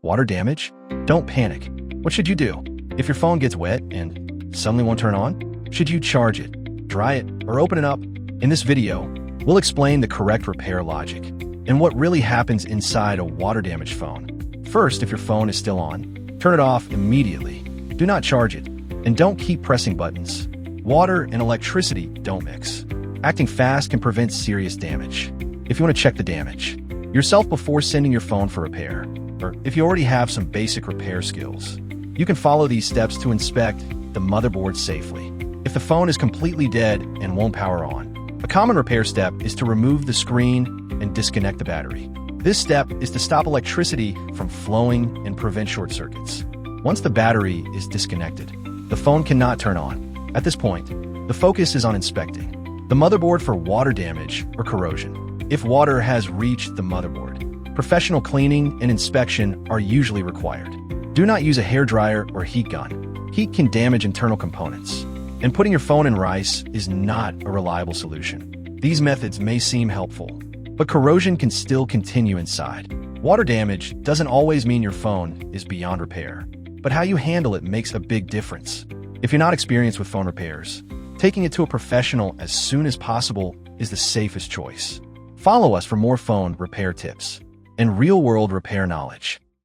Water damage? Don't panic. What should you do? If your phone gets wet and suddenly won't turn on, should you charge it, dry it, or open it up? In this video, we'll explain the correct repair logic and what really happens inside a water-damaged phone. First, if your phone is still on, turn it off immediately. Do not charge it, and don't keep pressing buttons. Water and electricity don't mix. Acting fast can prevent serious damage. If you want to check the damage yourself before sending your phone for repair, or if you already have some basic repair skills, you can follow these steps to inspect the motherboard safely. If the phone is completely dead and won't power on, a common repair step is to remove the screen and disconnect the battery. This step is to stop electricity from flowing and prevent short circuits. Once the battery is disconnected, the phone cannot turn on. At this point, the focus is on inspecting the motherboard for water damage or corrosion. If water has reached the motherboard, professional cleaning and inspection are usually required. Do not use a hairdryer or heat gun. Heat can damage internal components, and putting your phone in rice is not a reliable solution. These methods may seem helpful, but corrosion can still continue inside. Water damage doesn't always mean your phone is beyond repair, but how you handle it makes a big difference. If you're not experienced with phone repairs, taking it to a professional as soon as possible is the safest choice. Follow us for more phone repair tips and real-world repair knowledge.